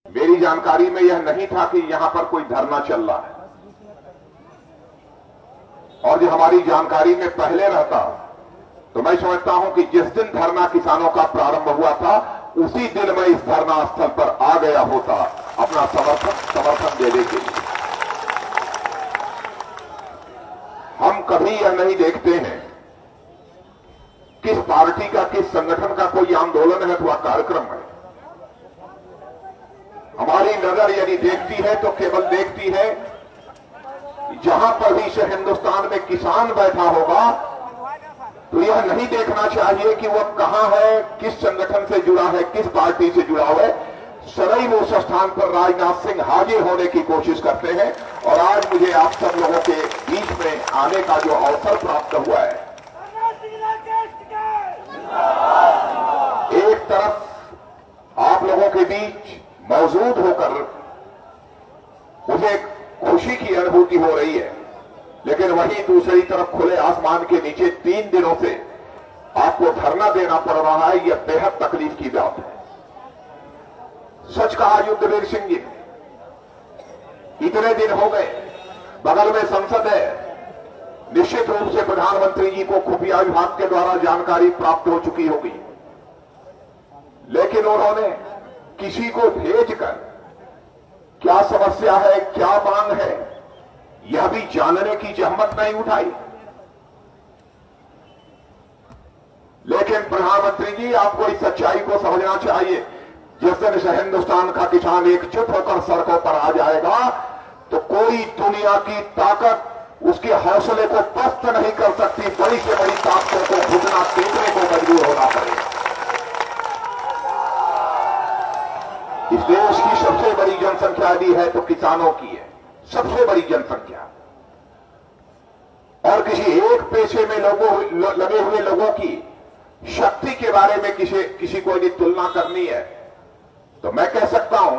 मेरी जानकारी में यह नहीं था कि यहां पर कोई धरना चल रहा है, और जो हमारी जानकारी में पहले रहता तो मैं समझता हूं कि जिस दिन धरना किसानों का प्रारंभ हुआ था उसी दिन मैं इस धरना स्थल पर आ गया होता अपना समर्थन देने के लिए। हम कभी यह नहीं देखते हैं किस पार्टी का, किस संगठन का कोई आंदोलन है अथवा कार्यक्रम है। हमारी नजर यदि देखती है तो केवल देखती है जहां पर भी से हिंदुस्तान में किसान बैठा होगा तो यह नहीं देखना चाहिए कि वह कहां है, किस संगठन से जुड़ा है, किस पार्टी से जुड़ा हुआ है। सदैव उस स्थान पर राजनाथ सिंह हाजिर होने की कोशिश करते हैं, और आज मुझे आप सब लोगों के बीच में आने का जो अवसर प्राप्त हुआ है, एक तरफ आप लोगों के बीच मौजूद होकर मुझे खुशी की अनुभूति हो रही है, लेकिन वहीं दूसरी तरफ खुले आसमान के नीचे 3 दिनों से आपको धरना देना पड़ रहा है। यह बेहद तकलीफ की बात है। सच कहा युद्धवीर सिंह जी, इतने दिन हो गए, बगल में संसद है, निश्चित रूप से प्रधानमंत्री जी को खुफिया विभाग के द्वारा जानकारी प्राप्त हो चुकी होगी, लेकिन उन्होंने किसी को भेजकर क्या समस्या है, क्या मांग है, यह भी जानने की जहमत नहीं उठाई। लेकिन प्रधानमंत्री जी, आपको इस सच्चाई को समझना चाहिए, जिस दिन से हिंदुस्तान का किसान एकजुट होकर सड़कों पर आ जाएगा तो कोई दुनिया की ताकत उसके हौसले को पस्त नहीं कर सकती। बड़ी से बड़ी ताकतों को घुटना टेकने को मजबूर होना पड़ेगा। इस देश की सबसे बड़ी जनसंख्या भी है तो किसानों की है, सबसे बड़ी जनसंख्या। और किसी एक पेशे में लगे हुए लोगों की शक्ति के बारे में किसी को यदि तुलना करनी है तो मैं कह सकता हूं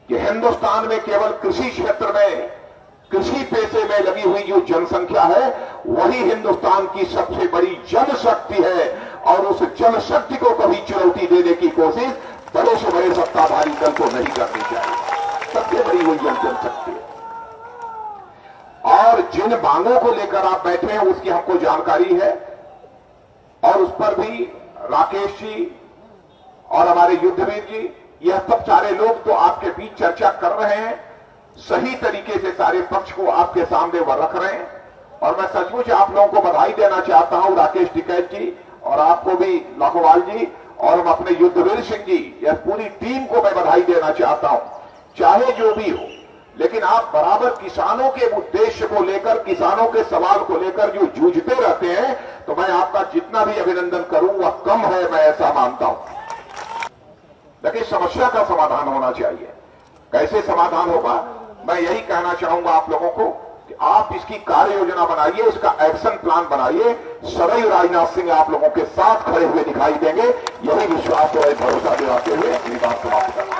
कि हिंदुस्तान में केवल कृषि क्षेत्र में, कृषि पेशे में लगी हुई जो जनसंख्या है वही हिंदुस्तान की सबसे बड़ी जनशक्ति है, और उस जनशक्ति को कभी चुनौती देने की कोशिश बड़े से बड़े सत्ताधारी दल को नहीं करनी चाहिए। सबसे बड़ी वही जनशक्ति है, और जिन मांगों को लेकर आप बैठे हैं उसकी हमको जानकारी है, और उस पर भी राकेश जी और हमारे युद्धवीर जी, यह सब सारे लोग तो आपके बीच चर्चा कर रहे हैं, सही तरीके से सारे पक्ष को आपके सामने वह रख रहे हैं। और मैं सचमुच आप लोगों को बधाई देना चाहता हूं, राकेश टिकैत जी और आपको भी लाखोवाल जी, और हम अपने युद्धवीर सिंह जी, यह पूरी टीम को मैं बधाई देना चाहता हूं। चाहे जो भी हो, लेकिन आप बराबर किसानों के उद्देश्य को लेकर, किसानों के सवाल को लेकर जो जूझते रहते हैं, तो मैं आपका जितना भी अभिनंदन करूं वह कम है, मैं ऐसा मानता हूं। लेकिन समस्या का समाधान होना चाहिए। कैसे समाधान होगा, मैं यही कहना चाहूंगा आप लोगों को कि आप इसकी कार्य योजना बनाइए, इसका एक्शन प्लान बनाइए। सदैव राजनाथ सिंह आप लोगों के साथ खड़े हुए दिखाई देंगे, यही विश्वास और भरोसा दिलाते हुए अपनी बात समाप्त करना।